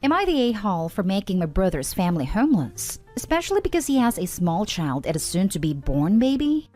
Am I the a-hole for making my brother's family homeless? Especially because he has a small child and a soon-to-be-born baby?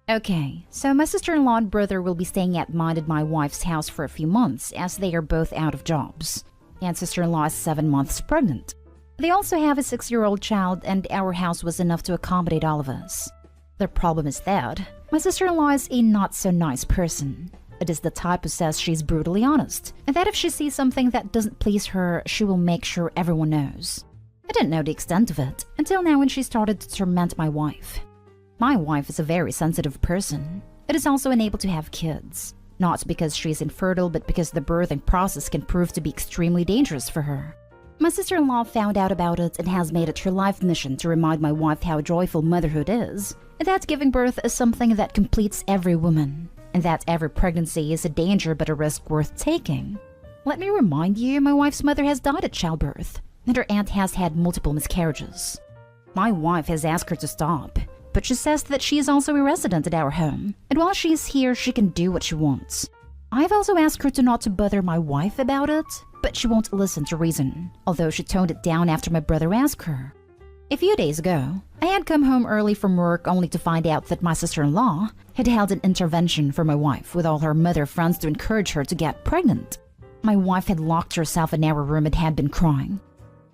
Okay, so my sister-in-law and brother will be staying at mine and my wife's house for a few months as they are both out of jobs. And sister-in-law is 7 months pregnant. They also have a 6-year-old child and our house was enough to accommodate all of us. The problem is that my sister-in-law is a not-so-nice person. It is the type who says she's brutally honest, and that if she sees something that doesn't please her, she will make sure everyone knows. I didn't know the extent of it until now when she started to torment my wife. My wife is a very sensitive person. It is also unable to have kids. Not because she's infertile, but because the birthing process can prove to be extremely dangerous for her. My sister-in-law found out about it and has made it her life mission to remind my wife how joyful motherhood is, and that giving birth is something that completes every woman, and that every pregnancy is a danger but a risk worth taking. Let me remind you, my wife's mother has died at childbirth, and her aunt has had multiple miscarriages. My wife has asked her to stop, but she says that she is also a resident at our home, and while she is here, she can do what she wants. I've also asked her to not to bother my wife about it, but she won't listen to reason, although she toned it down after my brother asked her. A few days ago, I had come home early from work only to find out that my sister-in-law had held an intervention for my wife with all her mother friends to encourage her to get pregnant. My wife had locked herself in our room and had been crying.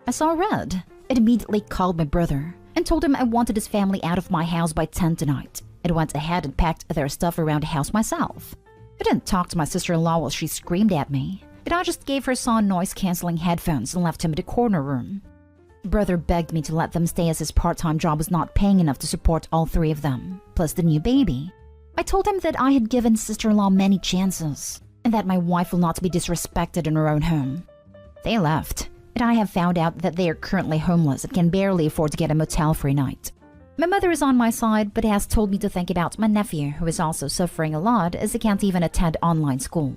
I saw red and immediately called my brother and told him I wanted his family out of my house by 10 tonight, and went ahead and packed their stuff around the house myself. I didn't talk to my sister-in-law while she screamed at me, and I just gave her son noise-canceling headphones and left him in the corner room. Brother begged me to let them stay as his part-time job was not paying enough to support all 3 of them, plus the new baby. I told him that I had given sister-in-law many chances, and that my wife will not be disrespected in her own home. They left, and I have found out that they are currently homeless and can barely afford to get a motel for a night. My mother is on my side, but has told me to think about my nephew, who is also suffering a lot as he can't even attend online school.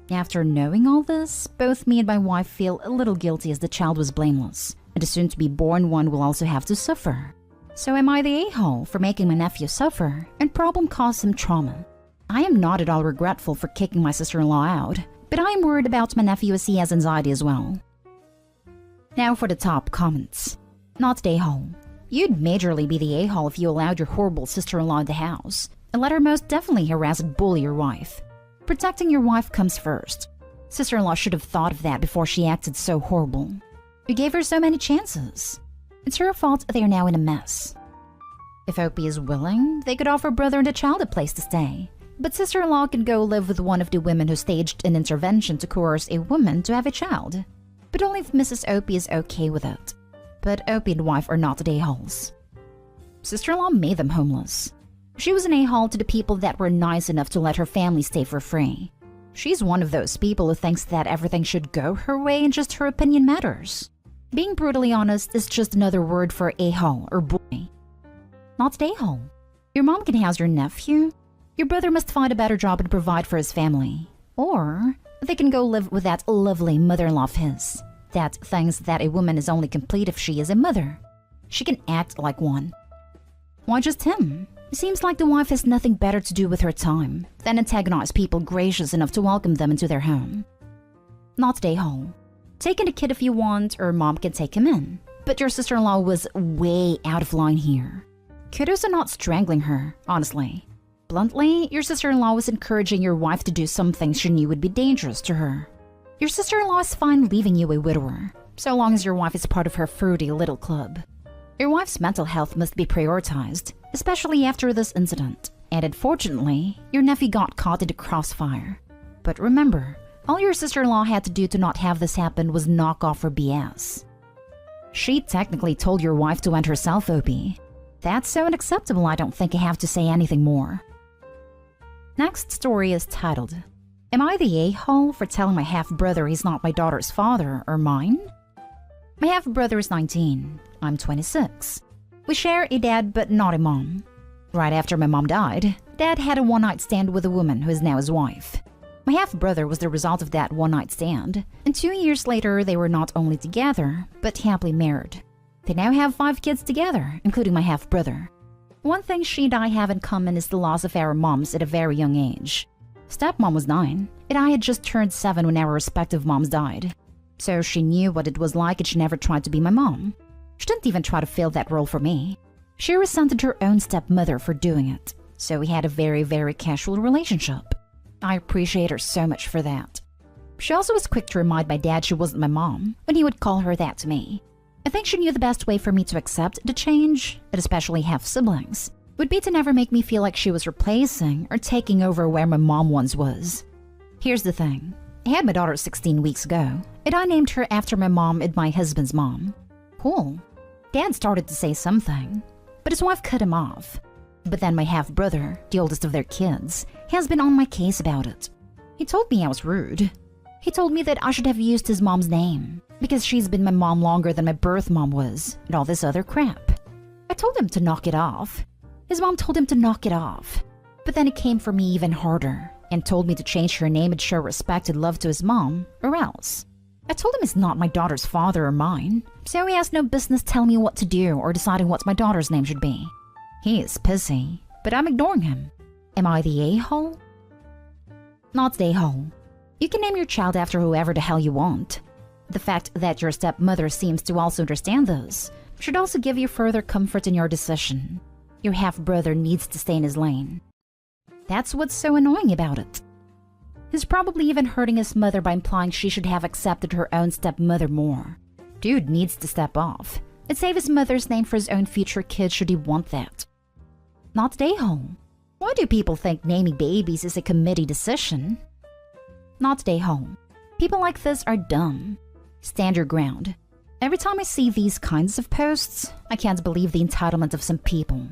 After knowing all this, both me and my wife feel a little guilty as the child was blameless, and the soon-to-be-born one will also have to suffer. So am I the a-hole for making my nephew suffer and problem cause him trauma? I am not at all regretful for kicking my sister-in-law out, but I am worried about my nephew as he has anxiety as well. Now for the top comments. Not the a-hole. You'd majorly be the a-hole if you allowed your horrible sister-in-law in the house, and let her most definitely harass and bully your wife. Protecting your wife comes first. Sister-in-law should have thought of that before she acted so horrible. You gave her so many chances. It's her fault they are now in a mess. If Opie is willing, they could offer brother and the child a place to stay. But sister-in-law can go live with one of the women who staged an intervention to coerce a woman to have a child. But only if Mrs. Opie is okay with it. But Opie and wife are not the a-holes. Sister-in-law made them homeless. She was an a-hole to the people that were nice enough to let her family stay for free. She's one of those people who thinks that everything should go her way and just her opinion matters. Being brutally honest is just another word for a-hole or bully. Not the a-hole. Your mom can house your nephew. Your brother must find a better job and provide for his family. Or they can go live with that lovely mother-in-law of his that thinks that a woman is only complete if she is a mother. She can act like one. Why just him? It seems like the wife has nothing better to do with her time than antagonize people gracious enough to welcome them into their home. Not the a-hole. Take in the kid if you want, or mom can take him in. But your sister-in-law was way out of line here. Kudos on not strangling her, honestly. Bluntly, your sister-in-law was encouraging your wife to do some things she knew would be dangerous to her. Your sister-in-law is fine leaving you a widower, so long as your wife is part of her fruity little club. Your wife's mental health must be prioritized, especially after this incident. And unfortunately, your nephew got caught in the crossfire. But remember, all your sister-in-law had to do to not have this happen was knock off her BS. She technically told your wife to end herself, Opie. That's so unacceptable I don't think I have to say anything more. Next story is titled, Am I the a-hole for telling my half-brother he's not my daughter's father or mine? My half-brother is 19. I'm 26. We share a dad but not a mom. Right after my mom died, Dad had a one-night stand with a woman who is now his wife. My half-brother was the result of that one-night stand, and 2 years later they were not only together, but happily married. They now have 5 kids together, including my half-brother. One thing she and I have in common is the loss of our moms at a very young age. Stepmom was 9, and I had just turned 7 when our respective moms died. So she knew what it was like and she never tried to be my mom. She didn't even try to fill that role for me. She resented her own stepmother for doing it. So we had a very, very casual relationship. I appreciate her so much for that. She also was quick to remind my dad she wasn't my mom when he would call her that to me. I think she knew the best way for me to accept the change, and especially have siblings, would be to never make me feel like she was replacing or taking over where my mom once was. Here's the thing. I had my daughter 16 weeks ago, and I named her after my mom and my husband's mom. Cool. Dad started to say something, but his wife cut him off. But then my half-brother, the oldest of their kids, has been on my case about it. He told me I was rude. He told me that I should have used his mom's name, because she's been my mom longer than my birth mom was, and all this other crap. I told him to knock it off. His mom told him to knock it off. But then he came for me even harder, and told me to change her name and show respect and love to his mom, or else. I told him he's not my daughter's father or mine, so he has no business telling me what to do or deciding what my daughter's name should be. He is pissy, but I'm ignoring him. Am I the a-hole? Not the a-hole. You can name your child after whoever the hell you want. The fact that your stepmother seems to also understand this should also give you further comfort in your decision. Your half-brother needs to stay in his lane. That's what's so annoying about it. He's probably even hurting his mother by implying she should have accepted her own stepmother more. Dude needs to step off and save his mother's name for his own future kids should he want that. Not the a-hole. Why do people think naming babies is a committee decision? Not the a-hole. People like this are dumb. Stand your ground. Every time I see these kinds of posts, I can't believe the entitlement of some people.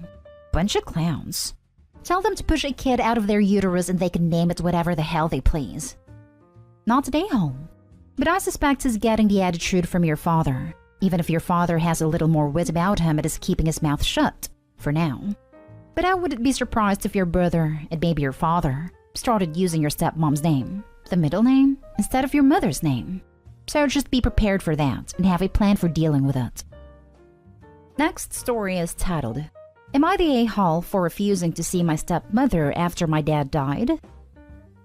Bunch of clowns. Tell them to push a kid out of their uterus and they can name it whatever the hell they please. Not the a-hole. But I suspect he's getting the attitude from your father. Even if your father has a little more wit about him, it is keeping his mouth shut. For now. But I wouldn't be surprised if your brother, and maybe your father, started using your stepmom's name, the middle name, instead of your mother's name. So just be prepared for that and have a plan for dealing with it. Next story is titled, Am I the a-hole for refusing to see my stepmother after my dad died?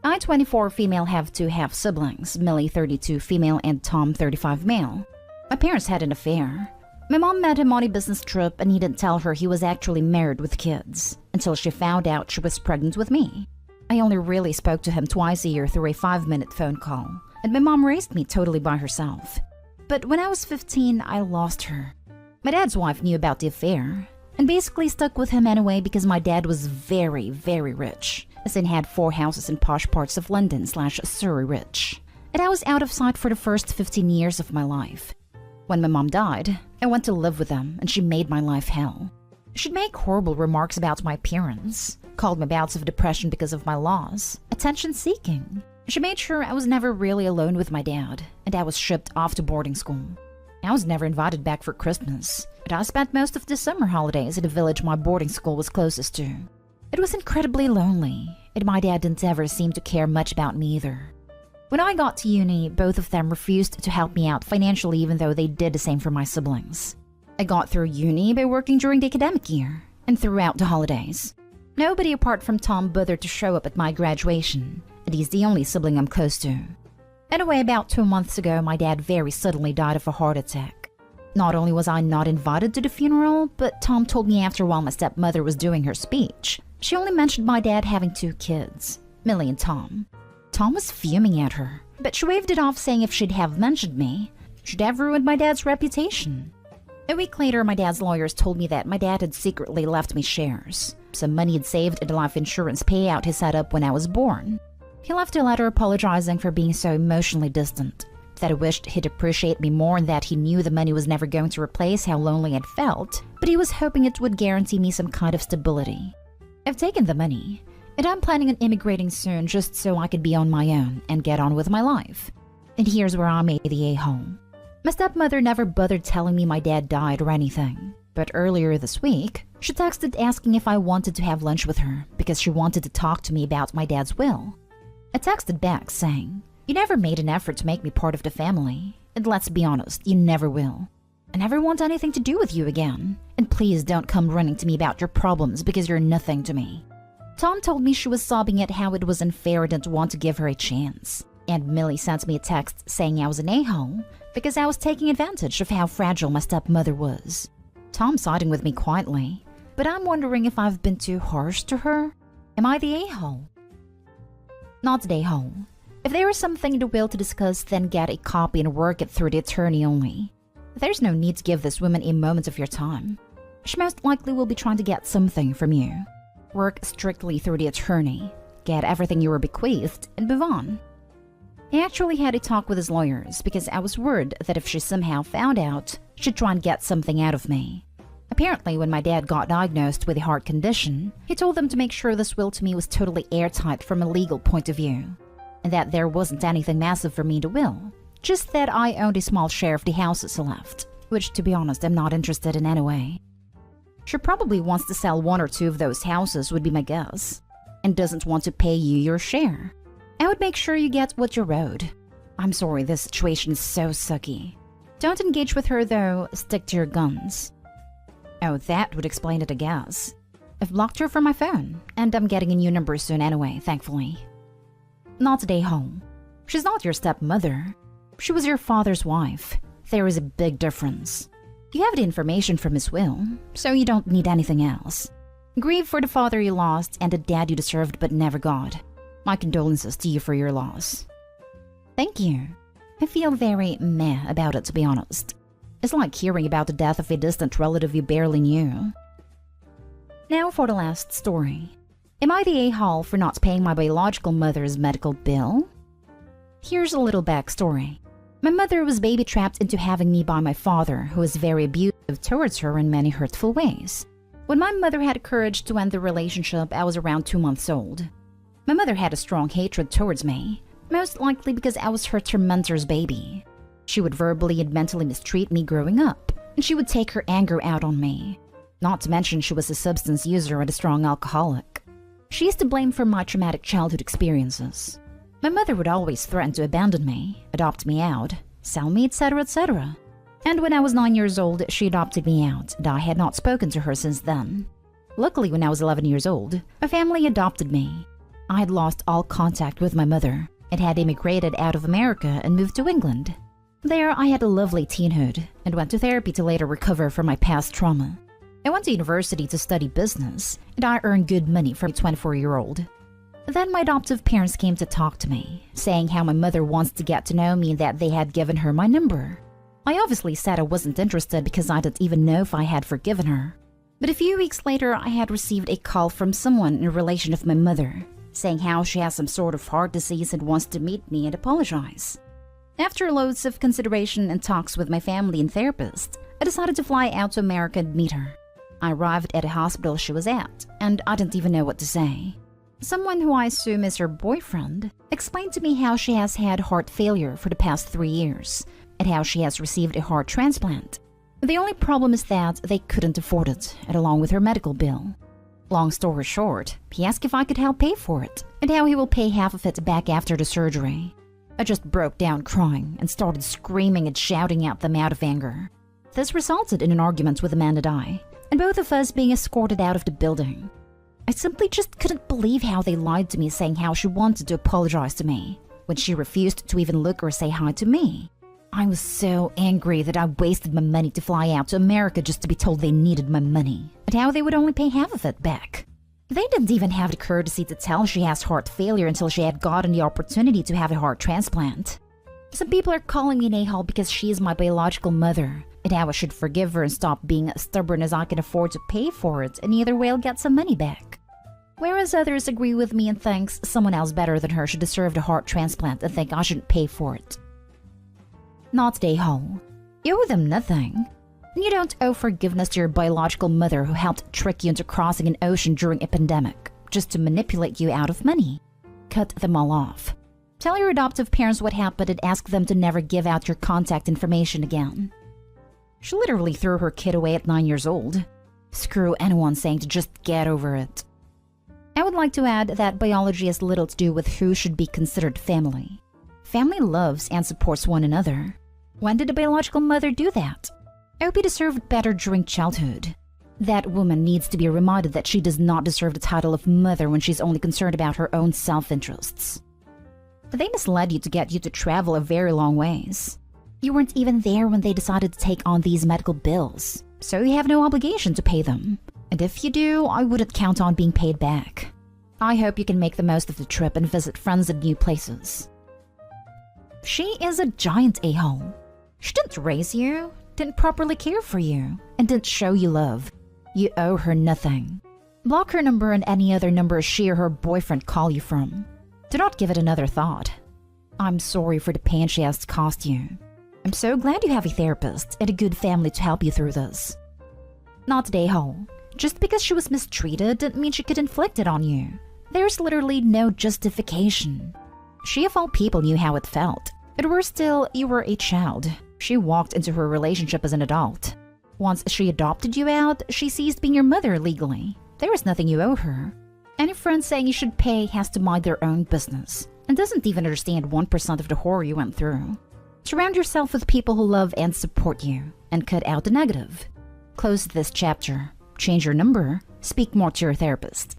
I, 24 female, have two half-siblings, Millie, 32 female, and Tom, 35 male. My parents had an affair. My mom met him on a business trip and he didn't tell her he was actually married with kids until she found out she was pregnant with me. I only really spoke to him twice a year through a 5-minute phone call, and my mom raised me totally by herself. But when I was 15, I lost her. My dad's wife knew about the affair and basically stuck with him anyway because my dad was very, very rich, as in had 4 houses in posh parts of London/Surrey rich. And I was out of sight for the first 15 years of my life. When my mom died, I went to live with them and she made my life hell. She'd make horrible remarks about my appearance, called my bouts of depression because of my loss, attention-seeking. She made sure I was never really alone with my dad, and I was shipped off to boarding school. I was never invited back for Christmas, but I spent most of the summer holidays at a village my boarding school was closest to. It was incredibly lonely, and my dad didn't ever seem to care much about me either. When I got to uni, both of them refused to help me out financially even though they did the same for my siblings. I got through uni by working during the academic year and throughout the holidays. Nobody apart from Tom bothered to show up at my graduation, and he's the only sibling I'm close to. Anyway, about 2 months ago, my dad very suddenly died of a heart attack. Not only was I not invited to the funeral, but Tom told me after while my stepmother was doing her speech, she only mentioned my dad having 2 kids, Millie and Tom. Tom was fuming at her, but she waved it off saying if she'd have mentioned me, she'd have ruined my dad's reputation. A week later, my dad's lawyers told me that my dad had secretly left me shares, some money he'd saved in a life insurance payout he set up when I was born. He left a letter apologizing for being so emotionally distant, that I wished he'd appreciate me more and that he knew the money was never going to replace how lonely I'd felt, but he was hoping it would guarantee me some kind of stability. I've taken the money, and I'm planning on immigrating soon just so I could be on my own and get on with my life. And here's where I'm the a-hole. My stepmother never bothered telling me my dad died or anything, but earlier this week, she texted asking if I wanted to have lunch with her because she wanted to talk to me about my dad's will. I texted back saying, "You never made an effort to make me part of the family, and let's be honest, you never will. I never want anything to do with you again, and please don't come running to me about your problems because you're nothing to me." Tom told me she was sobbing at how it was unfair and didn't want to give her a chance. And Millie sent me a text saying I was an a-hole because I was taking advantage of how fragile my stepmother was. Tom's siding with me quietly, but I'm wondering if I've been too harsh to her. Am I the a-hole? Not the a-hole. If there is something in the will to discuss, then get a copy and work it through the attorney only. There's no need to give this woman a moment of your time. She most likely will be trying to get something from you. Work strictly through the attorney, get everything you were bequeathed, and move on. He actually had a talk with his lawyers because I was worried that if she somehow found out, she'd try and get something out of me. Apparently, when my dad got diagnosed with a heart condition, he told them to make sure this will to me was totally airtight from a legal point of view, and that there wasn't anything massive for me in the will, just that I owned a small share of the houses left, which, to be honest, I'm not interested in anyway. She probably wants to sell one or two of those houses, would be my guess, and doesn't want to pay you your share. I would make sure you get what you're owed. I'm sorry, this situation is so sucky. Don't engage with her though, stick to your guns. Oh, that would explain it, I guess. I've blocked her from my phone, and I'm getting a new number soon anyway, thankfully. Not today home. She's not your stepmother. She was your father's wife. There is a big difference. You have the information from his will, so you don't need anything else. Grieve for the father you lost and the dad you deserved but never got. My condolences to you for your loss. Thank you. I feel very meh about it, to be honest. It's like hearing about the death of a distant relative you barely knew. Now for the last story. Am I the a-hole for not paying my biological mother's medical bill? Here's a little backstory. My mother was baby-trapped into having me by my father, who was very abusive towards her in many hurtful ways. When my mother had courage to end the relationship, I was around 2 months old. My mother had a strong hatred towards me, most likely because I was her tormentor's baby. She would verbally and mentally mistreat me growing up, and she would take her anger out on me. Not to mention she was a substance user and a strong alcoholic. She is to blame for my traumatic childhood experiences. My mother would always threaten to abandon me, adopt me out, sell me, etc., etc. And when I was 9 years old, she adopted me out, and I had not spoken to her since then. Luckily, when I was 11 years old, my family adopted me. I had lost all contact with my mother and had immigrated out of America and moved to England. There, I had a lovely teenhood and went to therapy to later recover from my past trauma. I went to university to study business, and I earned good money for a 24-year-old. Then my adoptive parents came to talk to me, saying how my mother wants to get to know me and that they had given her my number. I obviously said I wasn't interested because I didn't even know if I had forgiven her. But a few weeks later, I had received a call from someone in relation of my mother, saying how she has some sort of heart disease and wants to meet me and apologize. After loads of consideration and talks with my family and therapist, I decided to fly out to America and meet her. I arrived at a hospital she was at, and I didn't even know what to say. Someone who I assume is her boyfriend explained to me how she has had heart failure for the past 3 years, and how she has received a heart transplant. The only problem is that they couldn't afford it, and along with her medical bill. Long story short, he asked if I could help pay for it, and how he will pay half of it back after the surgery. I just broke down crying and started screaming and shouting at them out of anger. This resulted in an argument with Amanda and I, and both of us being escorted out of the building. I simply just couldn't believe how they lied to me, saying how she wanted to apologize to me, when she refused to even look or say hi to me. I was so angry that I wasted my money to fly out to America just to be told they needed my money, and how they would only pay half of it back. They didn't even have the courtesy to tell she has heart failure until she had gotten the opportunity to have a heart transplant. Some people are calling me an a-hole because she is my biological mother, and how I should forgive her and stop being as stubborn as I can afford to pay for it, and either way I'll get some money back. Whereas others agree with me and thinks someone else better than her should deserve the heart transplant and think I shouldn't pay for it. Not the a-hole. You owe them nothing. And you don't owe forgiveness to your biological mother who helped trick you into crossing an ocean during a pandemic, just to manipulate you out of money. Cut them all off. Tell your adoptive parents what happened and ask them to never give out your contact information again. She literally threw her kid away at 9 years old. Screw anyone saying to just get over it. I would like to add that biology has little to do with who should be considered family. Family loves and supports one another. When did a biological mother do that? Opie deserved better during childhood. That woman needs to be reminded that she does not deserve the title of mother when she's only concerned about her own self-interests. They misled you to get you to travel a very long ways. You weren't even there when they decided to take on these medical bills, so you have no obligation to pay them. And if you do, I wouldn't count on being paid back. I hope you can make the most of the trip and visit friends in new places. She is a giant a-hole. She didn't raise you, didn't properly care for you, and didn't show you love. You owe her nothing. Block her number and any other number she or her boyfriend call you from. Do not give it another thought. I'm sorry for the pain she has caused you. I'm so glad you have a therapist and a good family to help you through this. Not the a-hole. Just because she was mistreated didn't mean she could inflict it on you. There's literally no justification. She of all people knew how it felt. And worse still, you were a child. She walked into her relationship as an adult. Once she adopted you out, she ceased being your mother legally. There is nothing you owe her. Any friend saying you should pay has to mind their own business and doesn't even understand 1% of the horror you went through. Surround yourself with people who love and support you and cut out the negative. Close this chapter. Change your number. Speak more to your therapist.